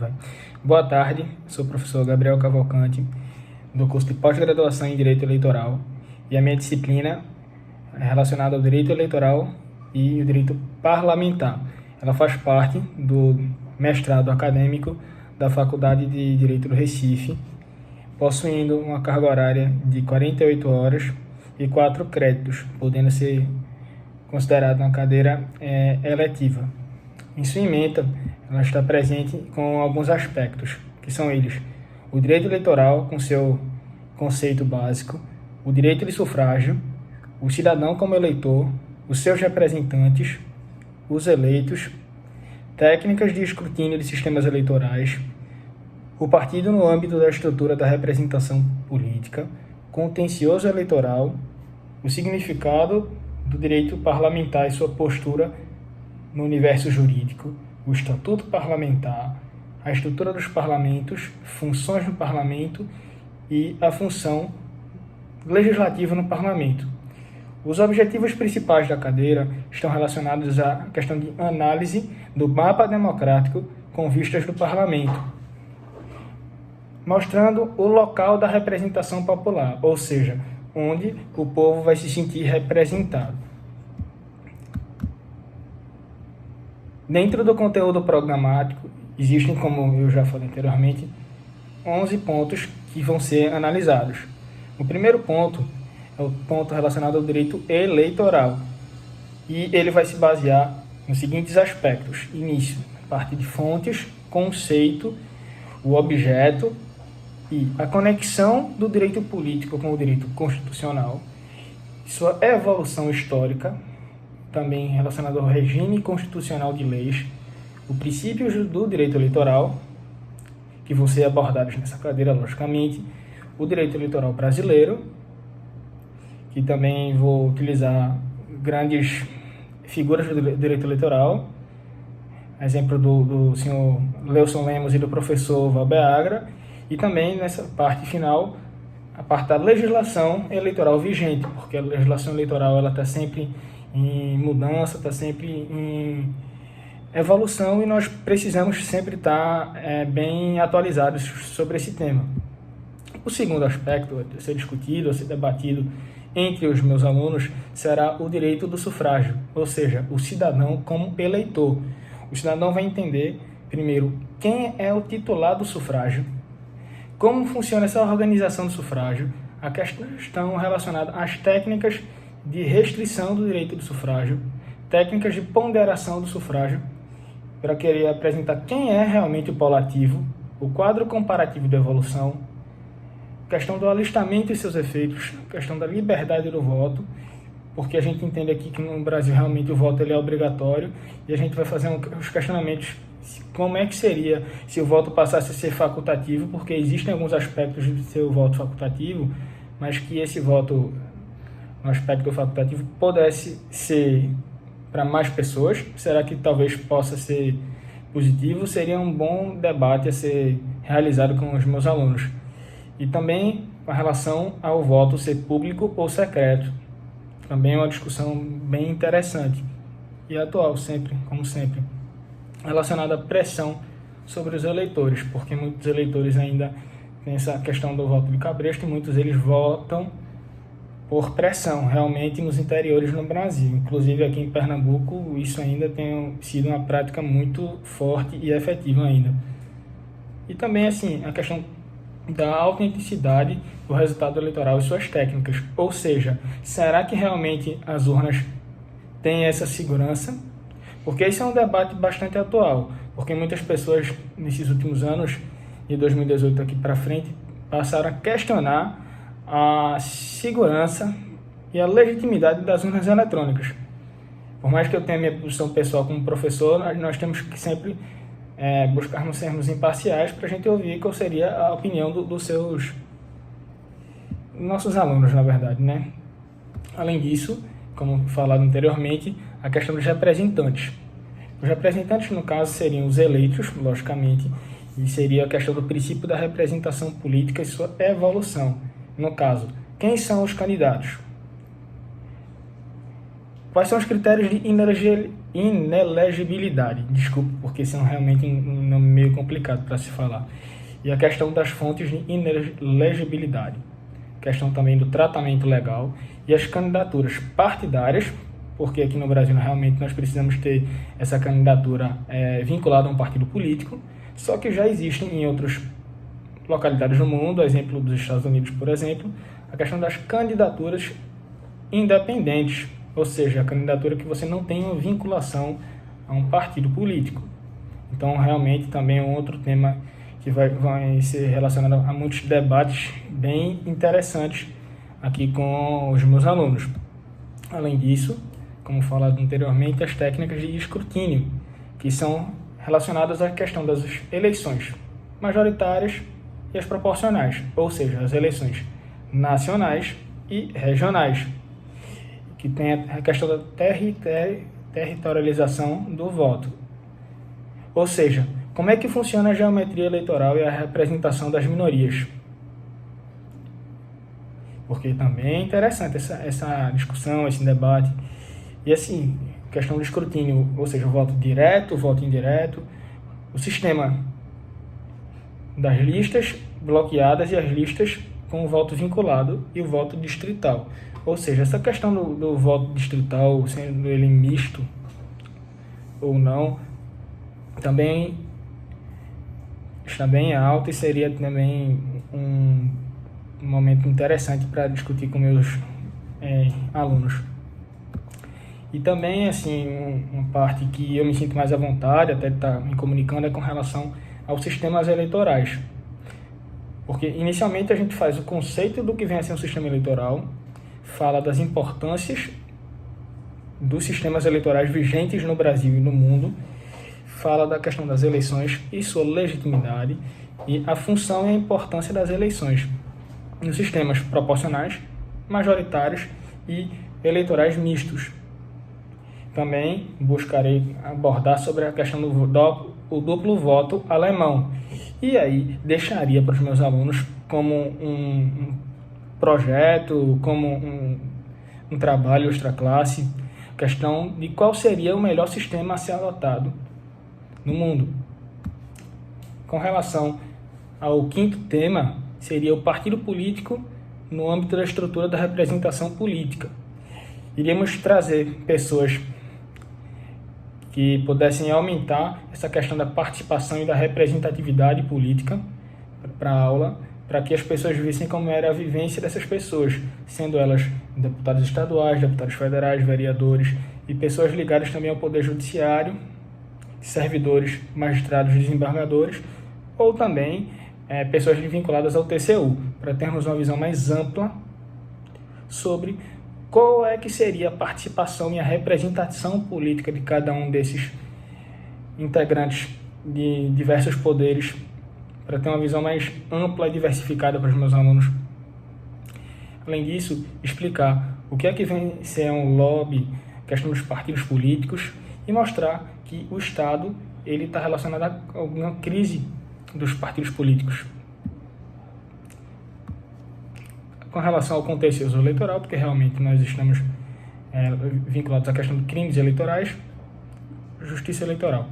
vai. Boa tarde, sou o professor Gabriel Cavalcante, do curso de pós-graduação em Direito Eleitoral, e a minha disciplina é relacionada ao direito eleitoral e o direito parlamentar. Ela faz parte do mestrado acadêmico da Faculdade de Direito do Recife, possuindo uma carga horária de 48 horas e 4 créditos, podendo ser considerada uma cadeira eletiva. Em sua ementa, ela está presente com alguns aspectos, que são eles: o direito eleitoral, com seu conceito básico, o direito de sufrágio, o cidadão como eleitor, os seus representantes, os eleitos, técnicas de escrutínio de sistemas eleitorais, o partido no âmbito da estrutura da representação política, contencioso eleitoral, o significado do direito parlamentar e sua postura no universo jurídico, o estatuto parlamentar, a estrutura dos parlamentos, funções do parlamento e a função legislativa no parlamento. Os objetivos principais da cadeira estão relacionados à questão de análise do mapa democrático com vistas do parlamento, mostrando o local da representação popular, ou seja, onde o povo vai se sentir representado. Dentro do conteúdo programático, existem, como eu já falei anteriormente, 11 pontos que vão ser analisados. O primeiro ponto é o ponto relacionado ao direito eleitoral, e ele vai se basear nos seguintes aspectos: início, parte de fontes, conceito, o objeto e a conexão do direito político com o direito constitucional, sua evolução histórica, também relacionado ao regime constitucional de leis, os princípios do direito eleitoral, que vão ser abordados nessa cadeira, logicamente, o direito eleitoral brasileiro, que também vou utilizar grandes figuras do direito eleitoral, exemplo do senhor Leusson Lemos e do professor Valber Agra, e também nessa parte final, a parte da legislação eleitoral vigente, porque a legislação eleitoral ela está sempre em mudança, está sempre em evolução, e nós precisamos sempre estar bem atualizados sobre esse tema. O segundo aspecto a ser discutido, a ser debatido entre os meus alunos, será o direito do sufrágio, ou seja, o cidadão como eleitor. O cidadão vai entender, primeiro, quem é o titular do sufrágio, como funciona essa organização do sufrágio, a questão relacionada às técnicas de restrição do direito do sufrágio, técnicas de ponderação do sufrágio, para querer apresentar quem é realmente o polo ativo, o quadro comparativo de evolução, questão do alistamento e seus efeitos, questão da liberdade do voto, porque a gente entende aqui que no Brasil realmente o voto ele é obrigatório, e a gente vai fazer os questionamentos: como é que seria se o voto passasse a ser facultativo, porque existem alguns aspectos de ser o voto facultativo, mas que esse voto no aspecto facultativo pudesse ser para mais pessoas. Será que talvez possa ser positivo? Seria um bom debate a ser realizado com os meus alunos. E também com relação ao voto ser público ou secreto. Também é uma discussão bem interessante e atual, sempre, como sempre, relacionada à pressão sobre os eleitores, porque muitos eleitores ainda têm essa questão do voto de cabresto, e muitos eles votam por pressão, realmente, nos interiores no Brasil. Inclusive aqui em Pernambuco, isso ainda tem sido uma prática muito forte e efetiva ainda. E também, assim, a questão da autenticidade do resultado eleitoral e suas técnicas. Ou seja, será que realmente as urnas têm essa segurança? Porque esse é um debate bastante atual, porque muitas pessoas, nesses últimos anos, de 2018 aqui para frente, passaram a questionar a segurança e a legitimidade das urnas eletrônicas. Por mais que eu tenha minha posição pessoal como professor, nós temos que sempre buscarmos sermos imparciais para a gente ouvir qual seria a opinião dos nossos alunos, na verdade, né? Além disso, como falado anteriormente, a questão dos representantes. Os representantes, no caso, seriam os eleitos, logicamente, e seria a questão do princípio da representação política e sua evolução. No caso, quem são os candidatos? Quais são os critérios de inelegibilidade. Desculpe, porque são realmente um nome meio complicado para se falar. E a questão das fontes de inelegibilidade. Questão também do tratamento legal e as candidaturas partidárias, porque aqui no Brasil realmente nós precisamos ter essa candidatura vinculada a um partido político, só que já existem em outras localidades do mundo, exemplo dos Estados Unidos, por exemplo, a questão das candidaturas independentes, ou seja, a candidatura que você não tem uma vinculação a um partido político. Então, realmente, também é um outro tema que vai ser relacionado a muitos debates bem interessantes aqui com os meus alunos. Além disso, como falado anteriormente, as técnicas de escrutínio, que são relacionadas à questão das eleições majoritárias e as proporcionais, ou seja, as eleições nacionais e regionais, que tem a questão da territorialização do voto. Ou seja, como é que funciona a geometria eleitoral e a representação das minorias? Porque também é interessante essa discussão, esse debate. E assim, questão do escrutínio, ou seja, o voto direto, o voto indireto, o sistema das listas bloqueadas e as listas com o voto vinculado e o voto distrital. Ou seja, essa questão do voto distrital, sendo ele misto ou não, também está bem alto e seria também um momento interessante para discutir com meus alunos. E também, assim, uma parte que eu me sinto mais à vontade, até de estar me comunicando, é com relação aos sistemas eleitorais. Porque, inicialmente, a gente faz o conceito do que vem a ser um sistema eleitoral, fala das importâncias dos sistemas eleitorais vigentes no Brasil e no mundo, fala da questão das eleições e sua legitimidade, e a função e a importância das eleições nos sistemas proporcionais, majoritários e eleitorais mistos. Também buscarei abordar sobre a questão do duplo voto alemão. E aí deixaria para os meus alunos como um projeto, como um trabalho extraclasse, questão de qual seria o melhor sistema a ser adotado no mundo. Com relação ao quinto tema, seria o partido político no âmbito da estrutura da representação política. Iríamos trazer pessoas que pudessem aumentar essa questão da participação e da representatividade política para a aula, para que as pessoas vissem como era a vivência dessas pessoas, sendo elas deputados estaduais, deputados federais, vereadores e pessoas ligadas também ao Poder Judiciário, servidores, magistrados, desembargadores, ou também pessoas vinculadas ao TCU, para termos uma visão mais ampla sobre qual é que seria a participação e a representação política de cada um desses integrantes de diversos poderes, para ter uma visão mais ampla e diversificada para os meus alunos. Além disso, explicar o que é que vem ser um lobby, questão dos partidos políticos, e mostrar que o Estado ele está relacionado a alguma crise dos partidos políticos. Com relação ao contencioso eleitoral, porque realmente nós estamos vinculados à questão de crimes eleitorais, justiça eleitoral.